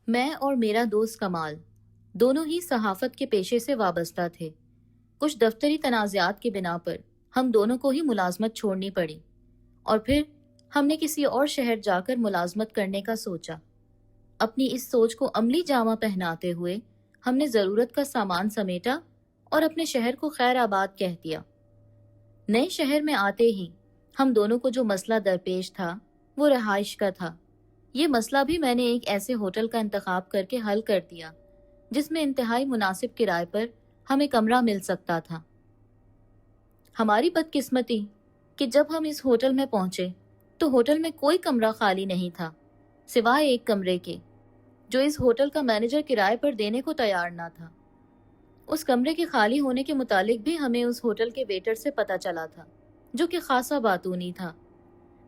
میں اور میرا دوست کمال دونوں ہی صحافت کے پیشے سے وابستہ تھے۔ کچھ دفتری تنازعات کی بنا پر ہم دونوں کو ہی ملازمت چھوڑنی پڑی اور پھر ہم نے کسی اور شہر جا کر ملازمت کرنے کا سوچا۔ اپنی اس سوچ کو عملی جامہ پہناتے ہوئے ہم نے ضرورت کا سامان سمیٹا اور اپنے شہر کو خیر آباد کہہ دیا۔ نئے شہر میں آتے ہی ہم دونوں کو جو مسئلہ درپیش تھا وہ رہائش کا تھا۔ یہ مسئلہ بھی میں نے ایک ایسے ہوٹل کا انتخاب کر کے حل کر دیا جس میں انتہائی مناسب کرائے پر ہمیں کمرہ مل سکتا تھا۔ ہماری بدقسمتی کہ جب ہم اس ہوٹل میں پہنچے تو ہوٹل میں کوئی کمرہ خالی نہیں تھا سوائے ایک کمرے کے جو اس ہوٹل کا مینیجر کرائے پر دینے کو تیار نہ تھا۔ اس کمرے کے خالی ہونے کے متعلق بھی ہمیں اس ہوٹل کے ویٹر سے پتہ چلا تھا جو کہ خاصا باتونی تھا۔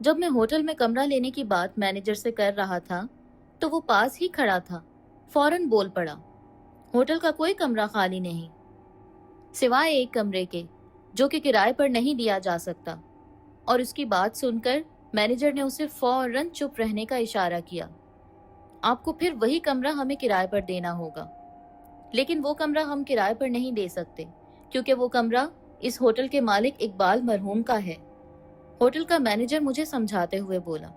جب میں ہوٹل میں کمرہ لینے کی بات مینیجر سے کر رہا تھا تو وہ پاس ہی کھڑا تھا، فوراً بول پڑا، ہوٹل کا کوئی کمرہ خالی نہیں سوائے ایک کمرے کے جو کہ کرائے پر نہیں دیا جا سکتا۔ اور اس کی بات سن کر مینیجر نے اسے فوراً چپ رہنے کا اشارہ کیا۔ آپ کو پھر وہی کمرہ ہمیں کرائے پر دینا ہوگا، لیکن وہ کمرہ ہم کرائے پر نہیں دے سکتے کیونکہ وہ کمرہ اس ہوٹل کے مالک اقبال مرحوم کا ہے، ہوٹل کا مینیجر مجھے سمجھاتے ہوئے بولا۔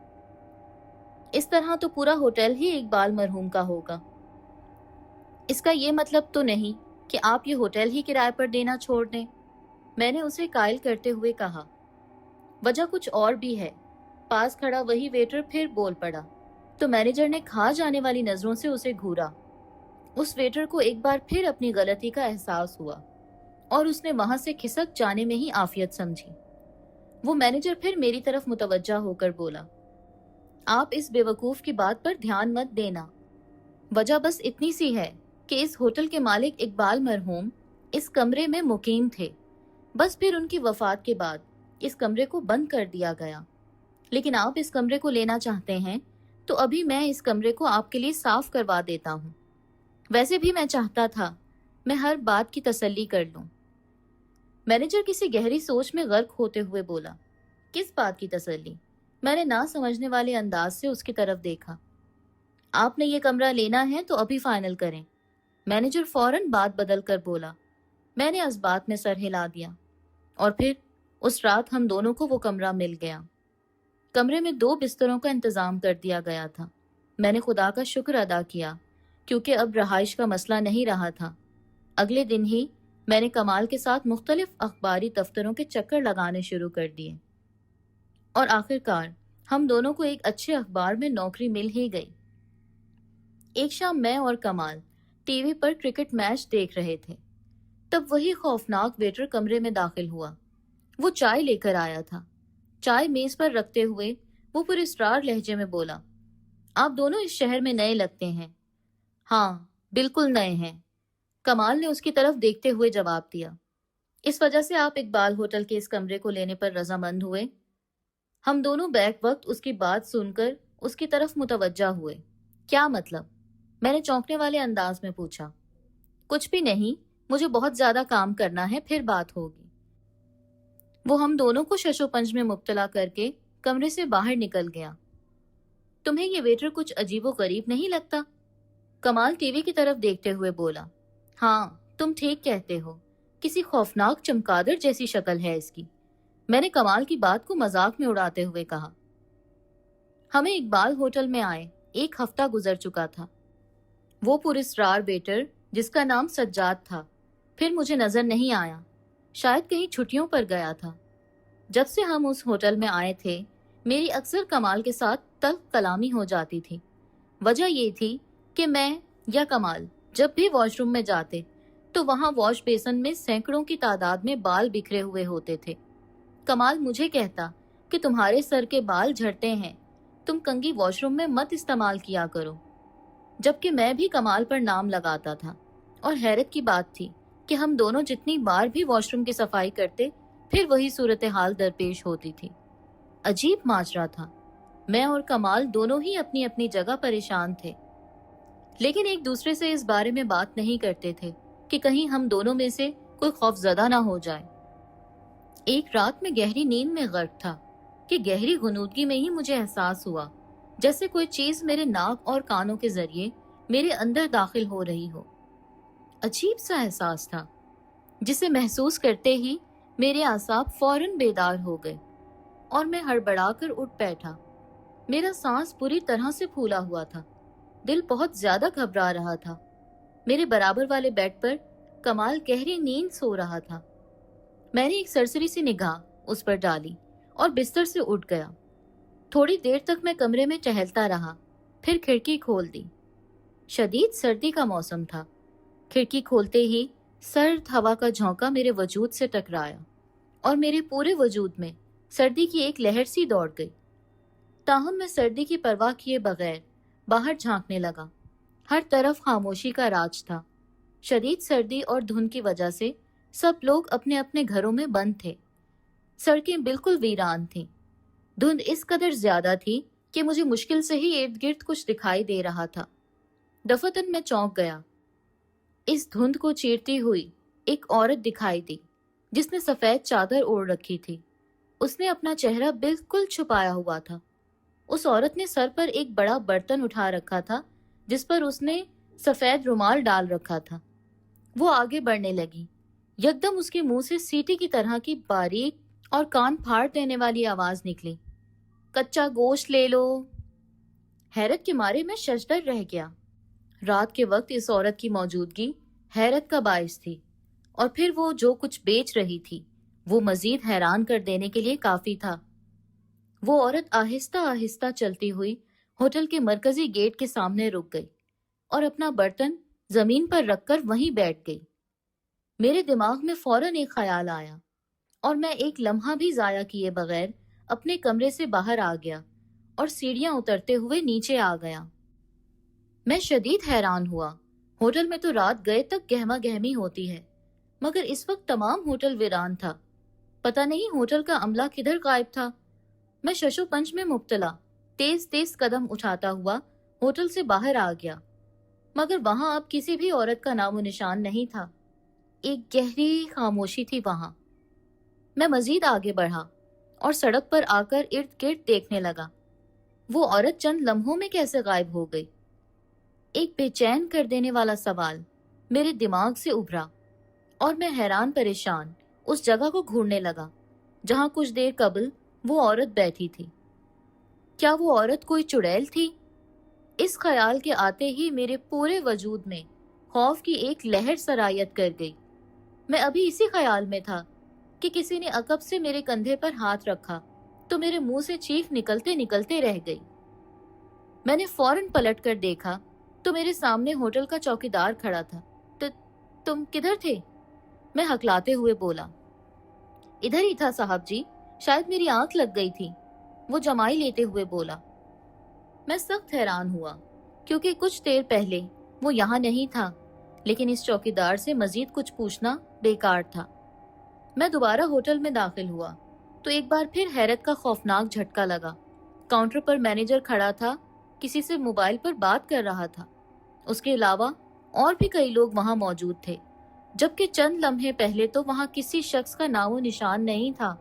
اس طرح تو پورا ہوٹل ہی اقبال مرحوم کا ہوگا۔ اس کا یہ مطلب تو نہیں کہ آپ یہ ہوٹل ہی کرائے پر دینا چھوڑ دیں، میں نے اسے قائل کرتے ہوئے کہا۔ وجہ کچھ اور بھی ہے۔ پاس کھڑا وہی ویٹر پھر بول پڑا تو مینیجر نے کھا جانے والی نظروں سے اسے گھورا۔ اس ویٹر کو ایک بار پھر اپنی غلطی کا احساس ہوا اور اس نے وہاں سے کھسک جانے میں ہی عافیت سمجھی۔ وہ مینیجر پھر میری طرف متوجہ ہو کر بولا، آپ اس بیوقوف کی بات پر دھیان مت دینا، وجہ بس اتنی سی ہے کہ اس ہوٹل کے مالک اقبال مرحوم اس کمرے میں مقیم تھے، بس پھر ان کی وفات کے بعد اس کمرے کو بند کر دیا گیا۔ لیکن آپ اس کمرے کو لینا چاہتے ہیں تو ابھی میں اس کمرے کو آپ کے لیے صاف کروا دیتا ہوں۔ ویسے بھی میں چاہتا تھا میں ہر بات کی تسلی کر لوں۔ مینیجر کسی گہری سوچ میں غرق ہوتے ہوئے بولا، کس بات کی تسلی؟ میں نے نہ سمجھنے والے انداز سے اس کی طرف دیکھا۔ آپ نے یہ کمرہ لینا ہے تو ابھی فائنل کریں۔ مینیجر فوراً بات بدل کر بولا۔ میں نے اس بات میں سر ہلا دیا اور پھر اس رات ہم دونوں کو وہ کمرہ مل گیا۔ کمرے میں 2 بستروں کا انتظام کر دیا گیا تھا۔ میں نے خدا کا شکر ادا کیا کیونکہ اب رہائش کا مسئلہ نہیں رہا تھا۔ اگلے دن ہی میں نے کمال کے ساتھ مختلف اخباری دفتروں کے چکر لگانے شروع کر دیے اور آخرکار ہم دونوں کو ایک اچھے اخبار میں نوکری مل ہی گئی۔ ایک شام میں اور کمال ٹی وی پر کرکٹ میچ دیکھ رہے تھے، تب وہی خوفناک ویٹر کمرے میں داخل ہوا۔ وہ چائے لے کر آیا تھا۔ چائے میز پر رکھتے ہوئے وہ پراسرار لہجے میں بولا، آپ دونوں اس شہر میں نئے لگتے ہیں۔ ہاں، بالکل نئے ہیں، کمال نے اس کی طرف دیکھتے ہوئے جواب دیا۔ اس وجہ سے آپ اقبال ہوٹل کے اس کمرے کو لینے پر رضامند ہوئے؟ ہم دونوں بیک وقت اس کی بات سن کر اس کی طرف متوجہ ہوئے۔ کیا مطلب؟ میں نے چونکنے والے انداز میں پوچھا۔ کچھ بھی نہیں، مجھے بہت زیادہ کام کرنا ہے، پھر بات ہوگی۔ وہ ہم دونوں کو شش و پنج میں مبتلا کر کے کمرے سے باہر نکل گیا۔ تمہیں یہ ویٹر کچھ عجیب و غریب نہیں لگتا؟ کمال ٹی وی کی طرف دیکھتے ہوئے بولا۔ ہاں، تم ٹھیک کہتے ہو، کسی خوفناک چمگادڑ جیسی شکل ہے اس کی، میں نے کمال کی بات کو مذاق میں اڑاتے ہوئے کہا۔ ہمیں اقبال ہوٹل میں آئے 1 ہفتہ گزر چکا تھا۔ وہ پراسرار ویٹر جس کا نام سجاد تھا پھر مجھے نظر نہیں آیا، شاید کہیں چھٹیوں پر گیا تھا۔ جب سے ہم اس ہوٹل میں آئے تھے میری اکثر کمال کے ساتھ تلخ کلامی ہو جاتی تھی۔ وجہ یہ تھی کہ میں یا کمال جب بھی واش روم میں جاتے تو وہاں واش بیسن میں سینکڑوں کی تعداد میں بال بکھرے ہوئے ہوتے تھے۔ کمال مجھے کہتا کہ تمہارے سر کے بال جھڑتے ہیں، تم کنگھی واش روم میں مت استعمال کیا کرو، جبکہ میں بھی کمال پر نام لگاتا تھا۔ اور حیرت کی بات تھی کہ ہم دونوں جتنی بار بھی واش روم کی صفائی کرتے پھر وہی صورتحال درپیش ہوتی تھی۔ عجیب ماجرا تھا۔ میں اور کمال دونوں ہی اپنی اپنی جگہ پریشان تھے، لیکن ایک دوسرے سے اس بارے میں بات نہیں کرتے تھے کہ کہیں ہم دونوں میں سے کوئی خوف زدہ نہ ہو جائے۔ ایک رات میں گہری نیند میں غرق تھا کہ گہری غنودگی میں ہی مجھے احساس ہوا جیسے کوئی چیز میرے ناک اور کانوں کے ذریعے میرے اندر داخل ہو رہی ہو۔ عجیب سا احساس تھا جسے محسوس کرتے ہی میرے اعصاب فوراً بیدار ہو گئے اور میں ہڑبڑا کر اٹھ بیٹھا۔ میرا سانس پوری طرح سے پھولا ہوا تھا، دل بہت زیادہ گھبرا رہا تھا۔ میرے برابر والے بیڈ پر کمال گہری نیند سو رہا تھا۔ میں نے ایک سرسری سی نگاہ اس پر ڈالی اور بستر سے اٹھ گیا۔ تھوڑی دیر تک میں کمرے میں ٹہلتا رہا، پھر کھڑکی کھول دی۔ شدید سردی کا موسم تھا۔ کھڑکی کھولتے ہی سرد ہوا کا جھونکا میرے وجود سے ٹکرایا اور میرے پورے وجود میں سردی کی ایک لہر سی دوڑ گئی۔ تاہم میں سردی کی پرواہ کیے بغیر باہر جھانکنے لگا۔ ہر طرف خاموشی کا راج تھا۔ شدید سردی اور دھند کی وجہ سے سب لوگ اپنے اپنے گھروں میں بند تھے۔ سڑکیں بالکل ویران تھیں۔ دھند اس قدر زیادہ تھی کہ مجھے مشکل سے ہی ارد گرد کچھ دکھائی دے رہا تھا۔ دفتن میں چونک گیا۔ اس دھند کو چیرتی ہوئی ایک عورت دکھائی دی جس نے سفید چادر اوڑھ رکھی تھی۔ اس نے اپنا چہرہ بالکل چھپایا ہوا تھا۔ اس عورت نے سر پر ایک بڑا برتن اٹھا رکھا تھا جس پر اس نے سفید رومال ڈال رکھا تھا۔ وہ آگے بڑھنے لگی۔ یکدم اس کے منہ سے سیٹی کی طرح کی باریک اور کان پھاڑ دینے والی آواز نکلی، کچا گوشت لے لو۔ حیرت کے مارے میں ششدر رہ گیا۔ رات کے وقت اس عورت کی موجودگی حیرت کا باعث تھی، اور پھر وہ جو کچھ بیچ رہی تھی وہ مزید حیران کر دینے کے لیے کافی تھا۔ وہ عورت آہستہ آہستہ چلتی ہوئی ہوٹل کے مرکزی گیٹ کے سامنے رک گئی اور اپنا برتن زمین پر رکھ کر وہیں بیٹھ گئی۔ میرے دماغ میں فوراً ایک خیال آیا اور میں ایک لمحہ بھی ضائع کیے بغیر اپنے کمرے سے باہر آ گیا اور سیڑھیاں اترتے ہوئے نیچے آ گیا۔ میں شدید حیران ہوا۔ ہوٹل میں تو رات گئے تک گہما گہمی ہوتی ہے، مگر اس وقت تمام ہوٹل ویران تھا۔ پتہ نہیں ہوٹل کا عملہ کدھر غائب تھا۔ میں شش و پنج میں مبتلا تیز تیز قدم اٹھاتا ہوا ہوٹل سے باہر آ گیا، مگر وہاں اب کسی بھی عورت کا نام و نشان نہیں تھا۔ ایک گہری خاموشی تھی وہاں۔ میں مزید آگے بڑھا اور سڑک پر آ کر ارد گرد دیکھنے لگا۔ وہ عورت چند لمحوں میں کیسے غائب ہو گئی؟ ایک بے چین کر دینے والا سوال میرے دماغ سے ابھرا اور میں حیران پریشان اس جگہ کو گھورنے لگا جہاں کچھ دیر قبل وہ عورت بیٹھی تھی۔ کیا وہ عورت کوئی چڑیل تھی؟ اس خیال کے آتے ہی میرے پورے وجود میں خوف کی ایک لہر سرایت کر گئی۔ میں ابھی اسی خیال میں تھا کہ کسی نے عقب سے میرے کندھے پر ہاتھ رکھا تو میرے منہ سے چیخ نکلتے نکلتے رہ گئی۔ میں نے فوراً پلٹ کر دیکھا تو میرے سامنے ہوٹل کا چوکیدار کھڑا تھا۔ تم کدھر تھے؟ میں ہکلاتے ہوئے بولا۔ ادھر ہی تھا صاحب جی، شاید میری آنکھ لگ گئی تھی، وہ جمائی لیتے ہوئے بولا۔ میں سخت حیران ہوا کیونکہ کچھ دیر پہلے وہ یہاں نہیں تھا، لیکن اس چوکیدار سے مزید کچھ پوچھنا بیکار تھا۔ میں دوبارہ ہوٹل میں داخل ہوا تو ایک بار پھر حیرت کا خوفناک جھٹکا لگا۔ کاؤنٹر پر مینیجر کھڑا تھا، کسی سے موبائل پر بات کر رہا تھا۔ اس کے علاوہ اور بھی کئی لوگ وہاں موجود تھے، جبکہ چند لمحے پہلے تو وہاں کسی شخص کا نام و نشان نہیں تھا۔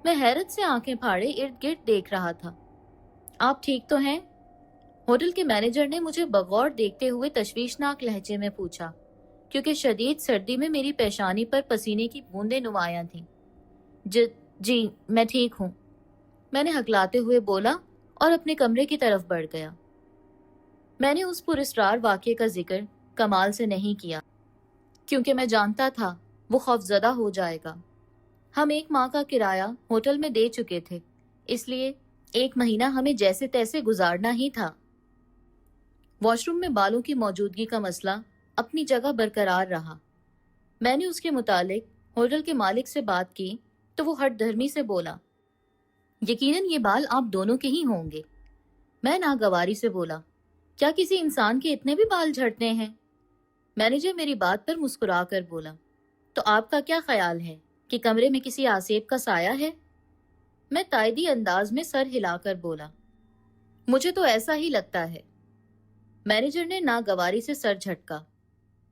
میں حیرت سے آنکھیں پھاڑے ارد گرد دیکھ رہا تھا۔ آپ ٹھیک تو ہیں؟ ہوٹل کے مینیجر نے مجھے بغور دیکھتے ہوئے تشویشناک لہجے میں پوچھا، کیونکہ شدید سردی میں میری پیشانی پر پسینے کی بوندیں نمایاں تھیں۔ جی میں ٹھیک ہوں، میں نے ہکلاتے ہوئے بولا اور اپنے کمرے کی طرف بڑھ گیا۔ میں نے اس پراسرار واقعے کا ذکر کمال سے نہیں کیا کیونکہ میں جانتا تھا وہ خوفزدہ ہو جائے گا۔ ہم 1 ماہ کا کرایہ ہوٹل میں دے چکے تھے، اس لیے 1 مہینہ ہمیں جیسے تیسے گزارنا ہی تھا۔ واش روم میں بالوں کی موجودگی کا مسئلہ اپنی جگہ برقرار رہا۔ میں نے اس کے متعلق ہوٹل کے مالک سے بات کی تو وہ ہٹ دھرمی سے بولا، یقیناً یہ بال آپ دونوں کے ہی ہوں گے۔ میں ناگواری سے بولا، کیا کسی انسان کے اتنے بھی بال جھڑتے ہیں؟ مینیجر میری بات پر مسکرا کر بولا، تو آپ کا کیا خیال ہے کہ کمرے میں کسی آسیب کا سایہ ہے؟ میں تائیدی انداز میں سر ہلا کر بولا، مجھے تو ایسا ہی لگتا ہے۔ مینیجر نے ناگواری سے سر جھٹکا،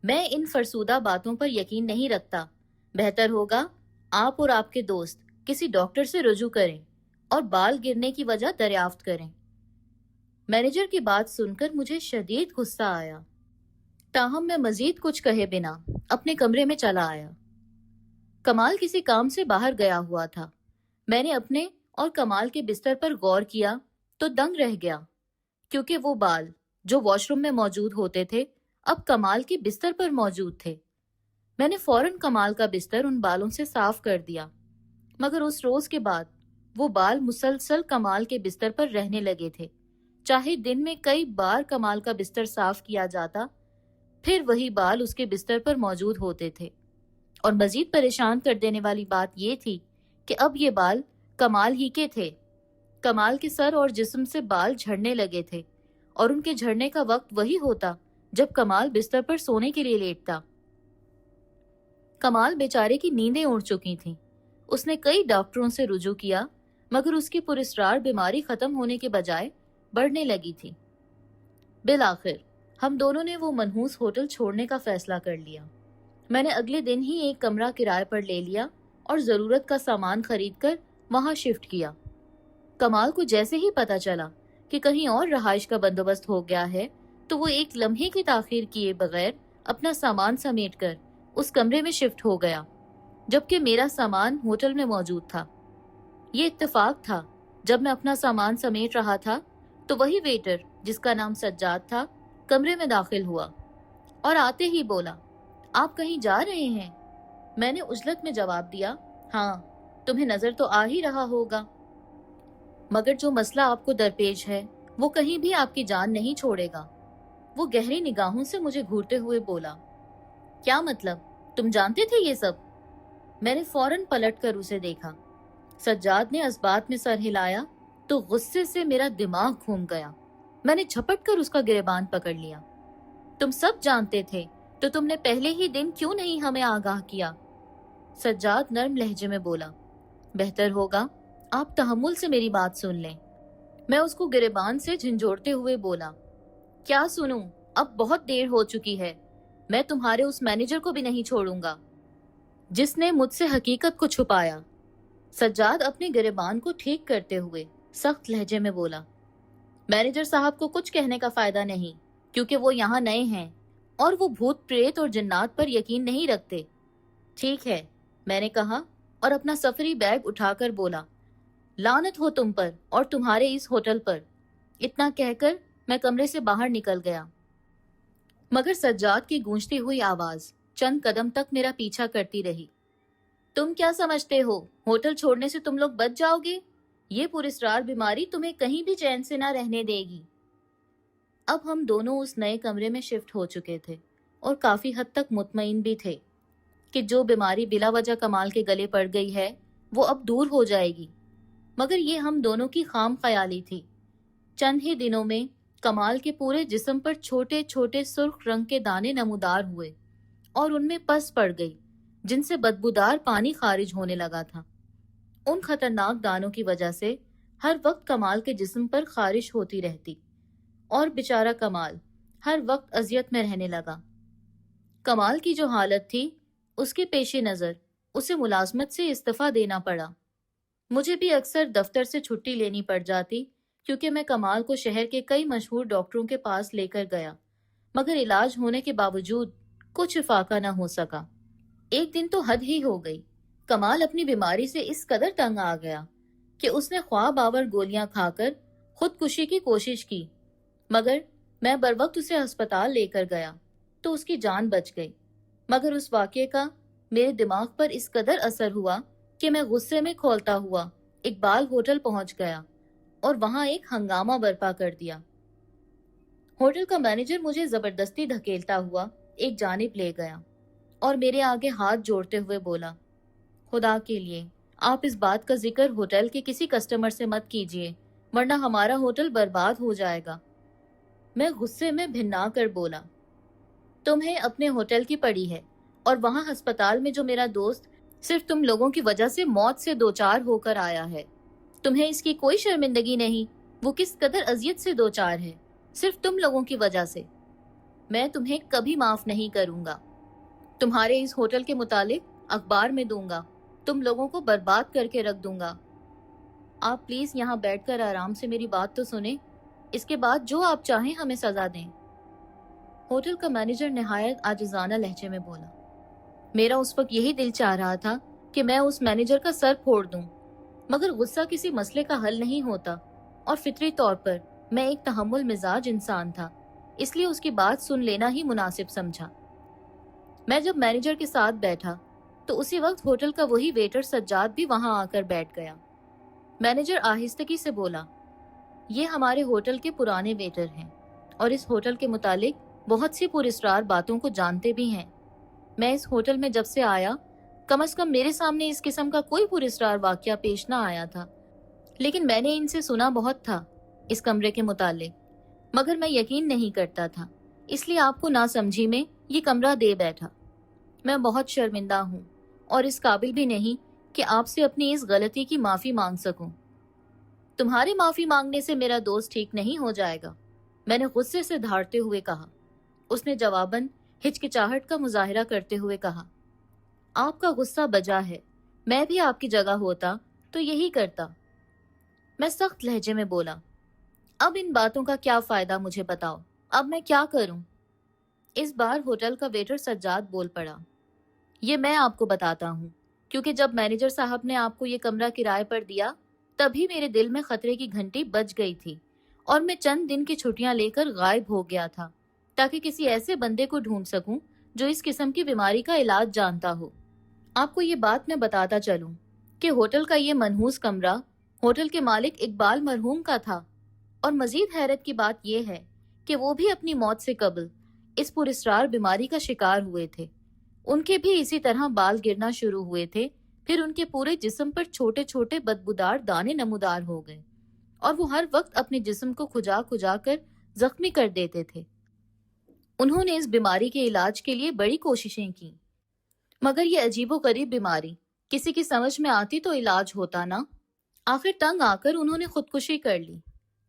میں ان فرسودہ باتوں پر یقین نہیں رکھتا، بہتر ہوگا آپ اور آپ کے دوست کسی ڈاکٹر سے رجوع کریں اور بال گرنے کی وجہ دریافت کریں۔ مینیجر کی بات سن کر مجھے شدید غصہ آیا، تاہم میں مزید کچھ کہے بنا اپنے کمرے میں چلا آیا۔ کمال کسی کام سے باہر گیا ہوا تھا۔ میں نے اپنے اور کمال کے بستر پر غور کیا تو دنگ رہ گیا، کیونکہ وہ بال جو واش روم میں موجود ہوتے تھے اب کمال کے بستر پر موجود تھے۔ میں نے فوراً کمال کا بستر ان بالوں سے صاف کر دیا، مگر اس روز کے بعد وہ بال مسلسل کمال کے بستر پر رہنے لگے تھے۔ چاہے دن میں کئی بار کمال کا بستر صاف کیا جاتا، پھر وہی بال اس کے بستر پر موجود ہوتے تھے۔ اور مزید پریشان کر دینے والی بات یہ تھی کہ اب یہ بال کمال ہی کے تھے۔ کمال کے سر اور جسم سے بال جھڑنے لگے تھے، اور ان کے جھڑنے کا وقت وہی ہوتا جب کمال بستر پر سونے کے لیے لیٹتا۔ کمال بیچارے کی نیندیں اڑ چکی تھیں۔ اس نے کئی ڈاکٹروں سے رجوع کیا، مگر اس کی پراسرار بیماری ختم ہونے کے بجائے بڑھنے لگی تھی۔ بالآخر ہم دونوں نے وہ منحوس ہوٹل چھوڑنے کا فیصلہ کر لیا۔ میں نے اگلے دن ہی ایک کمرہ کرائے پر لے لیا اور ضرورت کا سامان خرید کر وہاں شفٹ کیا۔ کمال کو جیسے ہی پتہ چلا کہ کہیں اور رہائش کا بندوبست ہو گیا ہے تو وہ ایک لمحے کی تاخیر کیے بغیر اپنا سامان سمیٹ کر اس کمرے میں شفٹ ہو گیا، جبکہ میرا سامان ہوٹل میں موجود تھا۔ یہ اتفاق تھا، جب میں اپنا سامان سمیٹ رہا تھا تو وہی ویٹر جس کا نام سجاد تھا کمرے میں داخل ہوا اور آتے ہی بولا، آپ کہیں جا رہے ہیں؟ میں نے عجلت میں جواب دیا، ہاں، تمہیں نظر تو آ ہی رہا ہوگا، مگر جو مسئلہ آپ کو درپیش ہے وہ کہیں بھی آپ کی جان نہیں چھوڑے گا۔ وہ گہری نگاہوں سے مجھے گھورتے ہوئے بولا، کیا مطلب؟ تم جانتے تھے یہ سب؟ میں نے فوراً پلٹ کر اسے دیکھا۔ سجاد نے اسبات میں سر ہلایا تو غصے سے میرا دماغ گھوم گیا۔ میں نے جھپٹ کر اس کا گریبان پکڑ لیا۔ تم سب جانتے تھے تو تم نے پہلے ہی دن کیوں نہیں ہمیں آگاہ کیا؟ سجاد نرم لہجے میں بولا، بہتر ہوگا آپ تحمل سے میری بات سن لیں۔ میں اس کو گریبان سے جھنجھوڑتے ہوئے بولا، کیا سنوں؟ اب بہت دیر ہو چکی ہے۔ میں تمہارے اس مینیجر کو بھی نہیں چھوڑوں گا جس نے مجھ سے حقیقت کو چھپایا۔ سجاد اپنے گریبان کو ٹھیک کرتے ہوئے سخت لہجے میں بولا، مینیجر صاحب کو کچھ کہنے کا فائدہ نہیں، کیونکہ وہ یہاں نئے ہیں اور وہ بھوت پریت اور جنات پر یقین نہیں رکھتے۔ ٹھیک ہے، میں نے کہا اور اپنا سفری بیگ اٹھا کر بولا، لعنت ہو تم پر اور تمہارے اس ہوٹل پر۔ اتنا کہہ کر میں کمرے سے باہر نکل گیا، مگر سجاد کی گونجتی ہوئی آواز چند قدم تک میرا پیچھا کرتی رہی، تم کیا سمجھتے ہو ہوٹل چھوڑنے سے تم لوگ بچ جاؤ گے؟ یہ پراسرار بیماری تمہیں کہیں بھی چین سے نہ رہنے دے گی۔ اب ہم دونوں اس نئے کمرے میں شفٹ ہو چکے تھے اور کافی حد تک مطمئن بھی تھے کہ جو بیماری بلا وجہ کمال کے گلے پڑ گئی ہے وہ اب دور ہو جائے گی، مگر یہ ہم دونوں کی خام خیالی تھی۔ چند ہی دنوں میں کمال کے پورے جسم پر چھوٹے چھوٹے سرخ رنگ کے دانے نمودار ہوئے اور ان میں پس پڑ گئی جن سے بدبودار پانی خارج ہونے لگا تھا۔ ان خطرناک دانوں کی وجہ سے ہر وقت کمال کے جسم پر خارش ہوتی رہتی اور بیچارہ کمال ہر وقت اذیت میں رہنے لگا۔ کمال کی جو حالت تھی اس کے پیش نظر اسے ملازمت سے استعفیٰ دینا پڑا۔ مجھے بھی اکثر دفتر سے چھٹی لینی پڑ جاتی، کیونکہ میں کمال کو شہر کے کئی مشہور ڈاکٹروں کے پاس لے کر گیا، مگر علاج ہونے کے باوجود کچھ افاقہ نہ ہو سکا۔ ایک دن تو حد ہی ہو گئی۔ کمال اپنی بیماری سے اس قدر تنگ آ گیا کہ اس نے خواب آور گولیاں کھا کر خودکشی کی کوشش کی، مگر میں بروقت اسے ہسپتال لے کر گیا تو اس کی جان بچ گئی۔ مگر اس واقعے کا میرے دماغ پر اس قدر اثر ہوا کہ میں غصے میں کھولتا ہوا اقبال ہوٹل پہنچ گیا اور وہاں ایک ہنگامہ برپا کر دیا۔ ہوٹل کا مینیجر مجھے زبردستی دھکیلتا ہوا ایک جانب لے گیا اور میرے آگے ہاتھ جوڑتے ہوئے بولا، خدا کے لیے آپ اس بات کا ذکر ہوٹل کے کسی کسٹمر سے مت کیجیے، ورنہ ہمارا ہوٹل برباد ہو جائے گا۔ میں غصے میں بھننا کر بولا، تمہیں اپنے ہوٹل کی پڑی ہے، اور وہاں ہسپتال میں جو میرا دوست صرف تم لوگوں کی وجہ سے موت سے دوچار ہو کر آیا ہے، تمہیں اس کی کوئی شرمندگی نہیں؟ وہ کس قدر اذیت سے دوچار ہے صرف تم لوگوں کی وجہ سے۔ میں تمہیں کبھی معاف نہیں کروں گا۔ تمہارے اس ہوٹل کے متعلق اخبار میں دوں گا، تم لوگوں کو برباد کر کے رکھ دوں گا۔ آپ پلیز یہاں بیٹھ کر آرام سے میری بات تو سنیں۔ اس کے بعد جو آپ چاہیں ہمیں سزا دیں۔ ہوٹل کا مینیجر نہایت عاجزانہ لہجے میں بولا۔ میرا اس وقت یہی دل چاہ رہا تھا کہ میں اس مینیجر کا سر پھوڑ دوں، مگر غصہ کسی مسئلے کا حل نہیں ہوتا، اور فطری طور پر میں ایک تحمل مزاج انسان تھا، اس لیے اس کی بات سن لینا ہی مناسب سمجھا۔ میں جب مینیجر کے ساتھ بیٹھا تو اسی وقت ہوٹل کا وہی ویٹر سجاد بھی وہاں آ کر بیٹھ گیا۔ مینیجر آہستگی سے بولا، یہ ہمارے ہوٹل کے پرانے ویٹر ہیں اور اس ہوٹل کے متعلق بہت سی پراسرار باتوں کو جانتے بھی ہیں۔ میں اس ہوٹل میں جب سے آیا، کم از کم میرے سامنے اس قسم کا کوئی پراسرار واقعہ پیش نہ آیا تھا، لیکن میں نے ان سے سنا بہت تھا اس کمرے کے متعلق، مگر میں یقین نہیں کرتا تھا، اس لیے آپ کو ناسمجھی میں یہ کمرہ دے بیٹھا۔ میں بہت شرمندہ ہوں اور اس قابل بھی نہیں کہ آپ سے اپنی اس غلطی کی معافی مانگ سکوں۔ تمہاری معافی مانگنے سے میرا دوست ٹھیک نہیں ہو جائے گا، میں نے غصے سے دھاڑتے ہوئے کہا۔ اس نے جواباً ہچکچاہٹ کا مظاہرہ کرتے ہوئے کہا، آپ کا غصہ بجا ہے، میں بھی آپ کی جگہ ہوتا تو یہی کرتا۔ میں سخت لہجے میں بولا، اب ان باتوں کا کیا فائدہ مجھے بتاؤ، اب میں کیا کروں؟ اس بار ہوٹل کا ویٹر سجاد بول پڑا، یہ میں آپ کو بتاتا ہوں، کیونکہ جب مینیجر صاحب نے آپ کو یہ کمرہ کرائے پر دیا تبھی میرے دل میں خطرے کی گھنٹی بج گئی تھی، اور میں چند دن کی چھٹیاں لے کر غائب ہو گیا تھا تاکہ کسی ایسے بندے کو ڈھونڈ سکوں جو اس قسم کی بیماری کا علاج جانتا ہو۔ آپ کو یہ بات میں بتاتا چلوں کہ ہوٹل کا یہ منحوس کمرہ ہوٹل کے مالک اقبال مرحوم کا تھا، اور مزید حیرت کی بات یہ ہے کہ وہ بھی اپنی موت سے قبل اس پراسرار بیماری کا شکار ہوئے تھے۔ ان کے بھی اسی طرح بال گرنا شروع ہوئے تھے، پھر ان کے پورے جسم پر چھوٹے چھوٹے بدبودار دانے نمودار ہو گئے، اور وہ ہر وقت اپنے جسم کو کھجا کھجا کر زخمی کر دیتے تھے۔ انہوں نے اس بیماری کے علاج کے لیے بڑی کوششیں کی، مگر یہ عجیب و غریب بیماری کسی کی سمجھ میں آتی تو علاج ہوتا نا۔ آخر تنگ آ کر انہوں نے خودکشی کر لی۔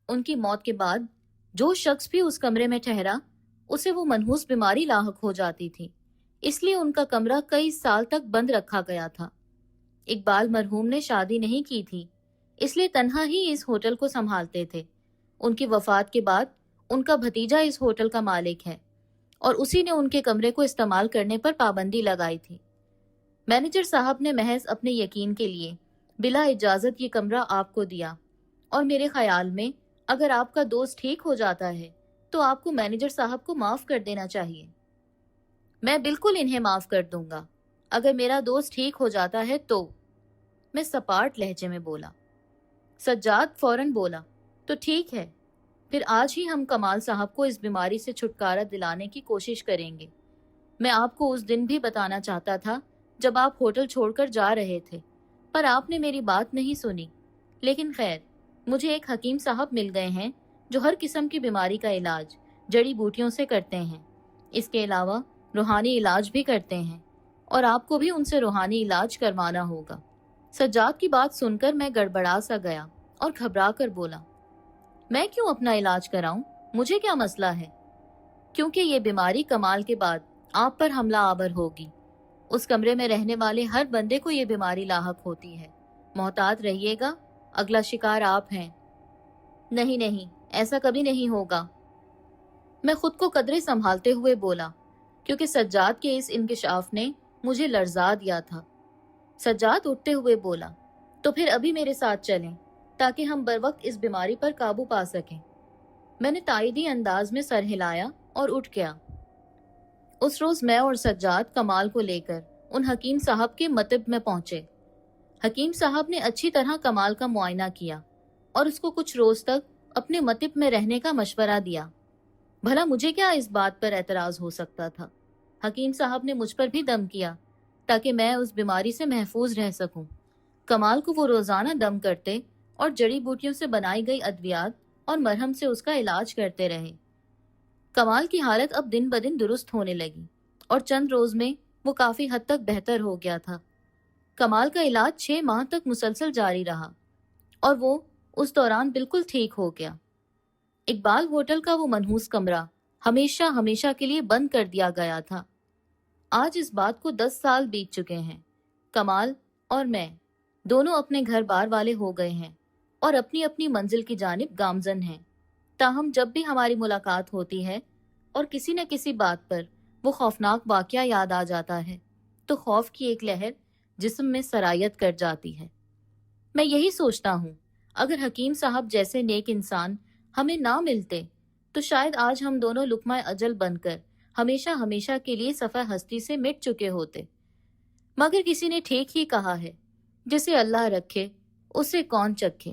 ان کی موت کے بعد جو شخص بھی اس کمرے میں ٹھہرا اسے وہ منحوس بیماری لاحق ہو جاتی تھی، اس لیے ان کا کمرہ کئی سال تک بند رکھا گیا تھا۔ اقبال مرحوم نے شادی نہیں کی تھی، اس لیے تنہا ہی اس ہوٹل کو سنبھالتے تھے۔ ان کی وفات کے بعد ان کا بھتیجا اس ہوٹل کا مالک ہے، اور اسی نے ان کے کمرے کو استعمال کرنے پر پابندی لگائی تھی۔ مینیجر صاحب نے محض اپنے یقین کے لیے بلا اجازت یہ کمرہ آپ کو دیا، اور میرے خیال میں اگر آپ کا دوست ٹھیک ہو جاتا ہے تو آپ کو مینیجر صاحب کو معاف کر دینا چاہیے۔ میں بالکل انہیں معاف کر دوں گا اگر میرا دوست ٹھیک ہو جاتا ہے تو، میں سپاٹ لہجے میں بولا۔ سجاد فوراً بولا، تو ٹھیک ہے، پھر آج ہی ہم کمال صاحب کو اس بیماری سے چھٹکارا دلانے کی کوشش کریں گے۔ میں آپ کو اس دن بھی بتانا چاہتا تھا جب آپ ہوٹل چھوڑ کر جا رہے تھے، پر آپ نے میری بات نہیں سنی، لیکن خیر، مجھے ایک حکیم صاحب مل گئے ہیں جو ہر قسم کی بیماری کا علاج جڑی بوٹیوں سے کرتے ہیں، اس کے علاوہ روحانی علاج بھی کرتے ہیں، اور آپ کو بھی ان سے روحانی علاج کروانا ہوگا۔ سجاد کی بات سن کر میں گڑبڑا سا گیا اور گھبرا کر بولا، میں کیوں اپنا علاج کراؤں؟ مجھے کیا مسئلہ ہے؟ کیونکہ یہ بیماری کمال کے بعد آپ پر حملہ آور ہوگی۔ اس کمرے میں رہنے والے ہر بندے کو یہ بیماری لاحق ہوتی ہے، محتاط رہیے گا، اگلا شکار آپ ہیں۔ نہیں نہیں، ایسا کبھی نہیں ہوگا، میں خود کو قدرے سنبھالتے ہوئے بولا، کیونکہ سجاد کے اس انکشاف نے مجھے لرزا دیا تھا۔ سجاد اٹھتے ہوئے بولا، تو پھر ابھی میرے ساتھ چلیں تاکہ ہم بروقت اس بیماری پر قابو پا سکیں۔ میں نے تائیدی انداز میں سر ہلایا اور اٹھ گیا۔ اس روز میں اور سجاد کمال کو لے کر ان حکیم صاحب کے مطب میں پہنچے۔ حکیم صاحب نے اچھی طرح کمال کا معائنہ کیا اور اس کو کچھ روز تک اپنے مطب میں رہنے کا مشورہ دیا۔ بھلا مجھے کیا اس بات پر اعتراض ہو سکتا تھا؟ حکیم صاحب نے مجھ پر بھی دم کیا تاکہ میں اس بیماری سے محفوظ رہ سکوں۔ کمال کو وہ روزانہ دم کرتے اور جڑی بوٹیوں سے بنائی گئی ادویات اور مرہم سے اس کا علاج کرتے رہے۔ کمال کی حالت اب دن بدن درست ہونے لگی اور چند روز میں وہ کافی حد تک بہتر ہو گیا تھا۔ کمال کا علاج 6 ماہ تک مسلسل جاری رہا اور وہ اس دوران بالکل ٹھیک ہو گیا۔ اقبال ہوٹل کا وہ منحوس کمرہ ہمیشہ ہمیشہ کے لیے بند کر دیا گیا تھا۔ آج اس بات کو 10 سال بیت چکے ہیں۔ کمال اور میں دونوں اپنے گھر بار والے ہو گئے ہیں اور اپنی اپنی منزل کی جانب گامزن ہیں، تاہم جب بھی ہماری ملاقات ہوتی ہے اور کسی نہ کسی بات پر وہ خوفناک واقعہ یاد آ جاتا ہے تو خوف کی ایک لہر جسم میں سرایت کر جاتی ہے۔ میں یہی سوچتا ہوں، اگر حکیم صاحب جیسے نیک انسان ہمیں نہ ملتے تو شاید آج ہم دونوں لقمہ اجل بن کر ہمیشہ ہمیشہ کے لیے صفحہ ہستی سے مٹ چکے ہوتے۔ مگر کسی نے ٹھیک ہی کہا ہے، جسے اللہ رکھے اسے کون چکھے۔